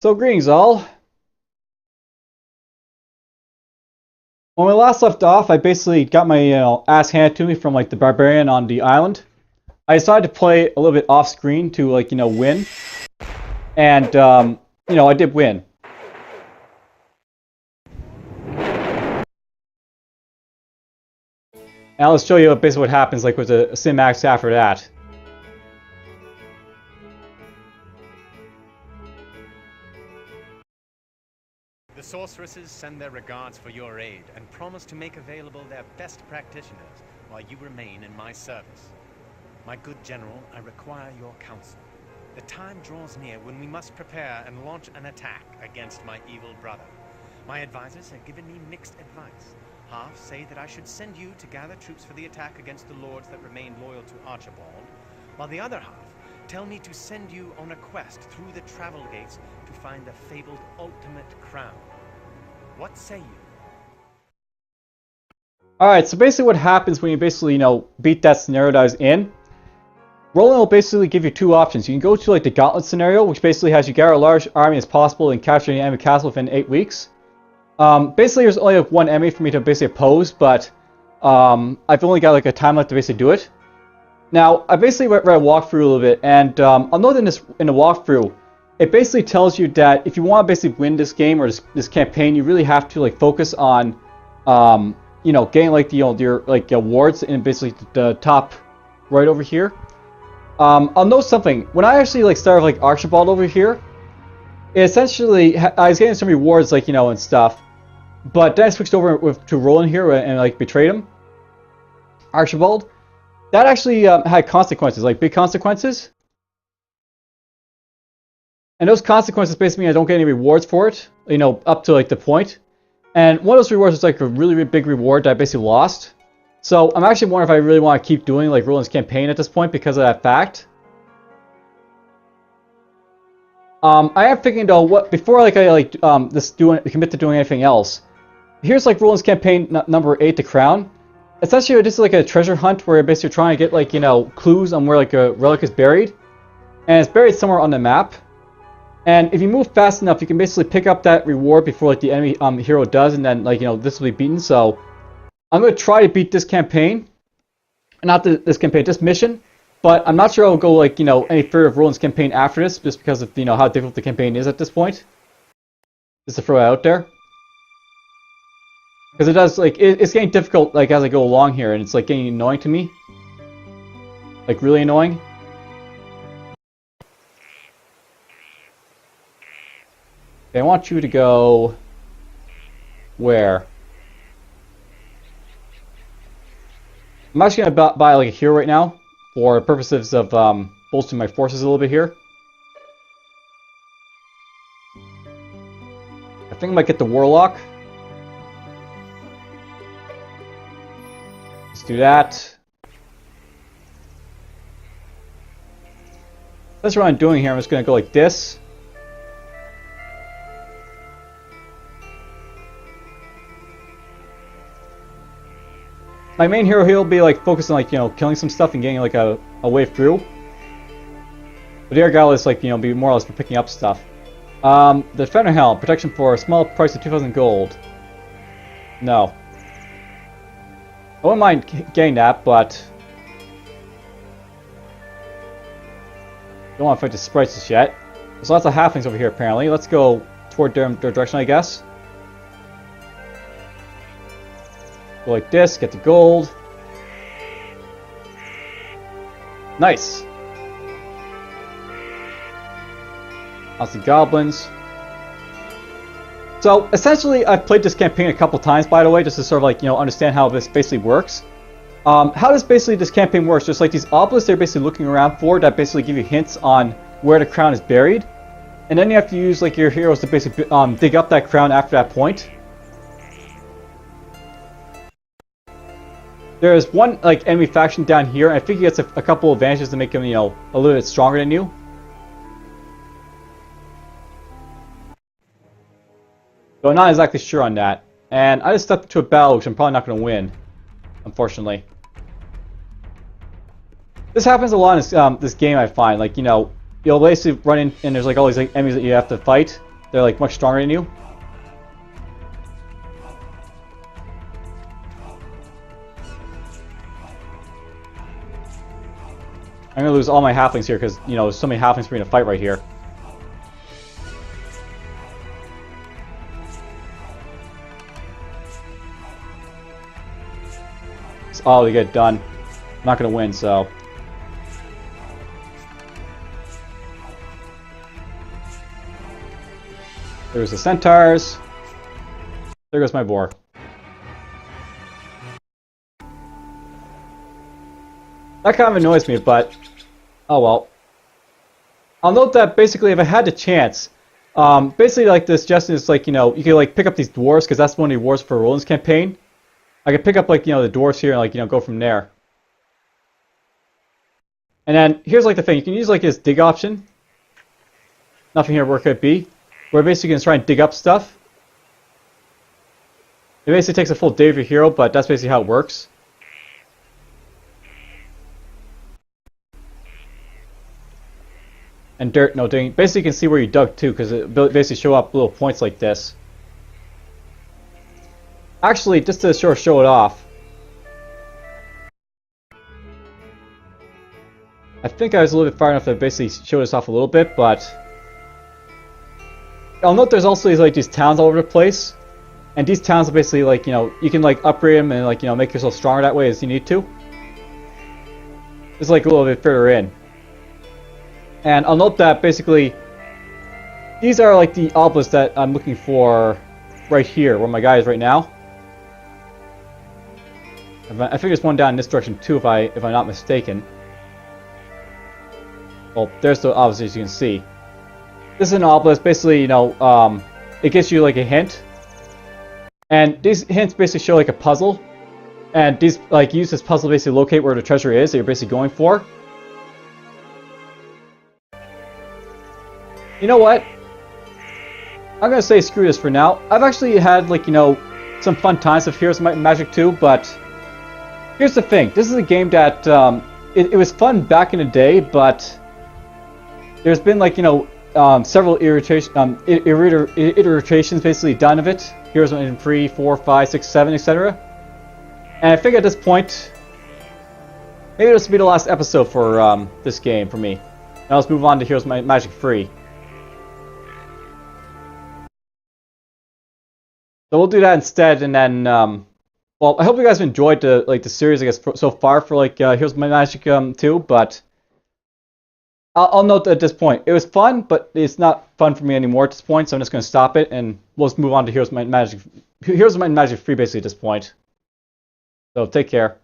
So greetings all. When we last left off, I basically got my ass handed to me from like the barbarian on the island. I decided to play a little bit off screen to like win, and I did win. Now let's show you basically what happens like with the cinematics after that. The sorceresses send their regards for your aid and promise to make available their best practitioners while you remain in my service. My good general, I require your counsel. The time draws near when we must prepare and launch an attack against my evil brother. My advisors have given me mixed advice. Half say that I should send you to gather troops for the attack against the lords that remain loyal to Archibald, while the other half tell me to send you on a quest through the travel gates to find the fabled ultimate crown. What say you? Alright, so basically what happens when you basically, beat that scenario that I was in, Roland will basically give you two options. You can go to like the Gauntlet scenario, which basically has you gather a large army as possible and capture an enemy castle within 8 weeks. Basically there's only like one enemy for me to basically oppose, but I've only got like a time left to basically do it. Now, I basically read a walkthrough a little bit, and I'll note in the walkthrough, it basically tells you that if you want to basically win this game or this campaign, you really have to like focus on, getting like your like awards in basically the top right over here. I'll note something. When I actually like started like Archibald over here, essentially I was getting some rewards like and stuff, but then I switched over to Roland here and like betrayed him. Archibald. That actually had consequences, like big consequences. And those consequences basically mean I don't get any rewards for it, up to like the point. And one of those rewards was like a really, really big reward that I basically lost. So I'm actually wondering if I really want to keep doing like Roland's campaign at this point because of that fact. I am thinking though, before I commit to doing anything else. Here's like Roland's campaign number 8, the Crown. Essentially, this is like a treasure hunt where you're basically trying to get like clues on where like a relic is buried, and it's buried somewhere on the map. And if you move fast enough, you can basically pick up that reward before like the enemy hero does, and then like this will be beaten. So I'm going to try to beat this campaign, not this mission, but I'm not sure I'll go like any further of Roland's campaign after this, just because of how difficult the campaign is at this point. Just to throw it out there. Because it does, like, it's getting difficult, like, as I go along here, and it's, like, getting annoying to me. Like, really annoying. Okay, I want you to go... where? I'm actually going to buy, like, a hero right now, for purposes of, bolstering my forces a little bit here. I think I might get the Warlock. Do that. That's what I'm doing here. I'm just going to go like this. My main hero here will be like focused on like killing some stuff and getting like a way through. But the other guy is like be more or less for picking up stuff. The Fenrir Helm, protection for a small price of 2,000 gold. No. I wouldn't mind getting that, but don't want to fight the sprites just yet. There's lots of halflings over here apparently. Let's go toward their direction, I guess. Go like this, get the gold. Nice. Lots of goblins. So, essentially, I've played this campaign a couple times, by the way, just to sort of, like, understand how this basically works. How does basically this campaign works? There's, like, these obelisks they're basically looking around for that basically give you hints on where the crown is buried. And then you have to use, like, your heroes to basically dig up that crown after that point. There's one, like, enemy faction down here, and I think he gets a couple advantages to make him, a little bit stronger than you. So I'm not exactly sure on that. And I just stepped into a battle which I'm probably not going to win, unfortunately. This happens a lot in this game, I find. Like, you'll basically run in and there's like all these like enemies that you have to fight. They're like much stronger than you. I'm gonna lose all my halflings here because, you know, there's so many halflings for me to fight right here. Oh, they get done. I'm not gonna win, so. There's the centaurs. There goes my boar. That kind of annoys me, but oh well. I'll note that basically, if I had the chance, basically like the suggestion is like, you know, you can like pick up these dwarves because that's one of the dwarves for Roland's campaign. I could pick up like, you know, the dwarves here and like, you know, go from there. And then here's like the thing, you can use like this dig option. Nothing here where it could be. Where basically you can try and dig up stuff. It basically takes a full day of your hero, but that's basically how it works. And dirt, no digging. Basically you can see where you dug too, because it basically show up little points like this. Actually, just to show it off. I think I was a little bit far enough to basically show this off a little bit, but I'll note there's also these towns all over the place, and these towns are basically like, you know, you can like upgrade them and like, you know, make yourself stronger that way as you need to. It's like a little bit further in, and I'll note that basically these are like the obelisks that I'm looking for right here, where my guy is right now. I think there's one down in this direction too, if I'm not mistaken. Well, there's the obelisk, as you can see. This is an obelisk. Basically, you know, it gives you like a hint, and these hints basically show like a puzzle, and these like use this puzzle to basically locate where the treasure is that you're basically going for. You know what? I'm gonna say screw this for now. I've actually had like, you know, some fun times with Heroes of Might and Magic 2, but here's the thing. This is a game that it was fun back in the day, but there's been like, you know, several iterations basically done of it. Heroes in 3, 4, 5, 6, 7, etc. And I think at this point, maybe this will be the last episode for this game for me. Now let's move on to Heroes of Might and Magic 3. So we'll do that instead, and then, well, I hope you guys have enjoyed the series, I guess, so far for like Heroes of Might and Magic 2, but I'll note that at this point, it was fun, but it's not fun for me anymore at this point, so I'm just going to stop it, and we'll just move on to Heroes of Might and Magic 3 basically at this point. So take care.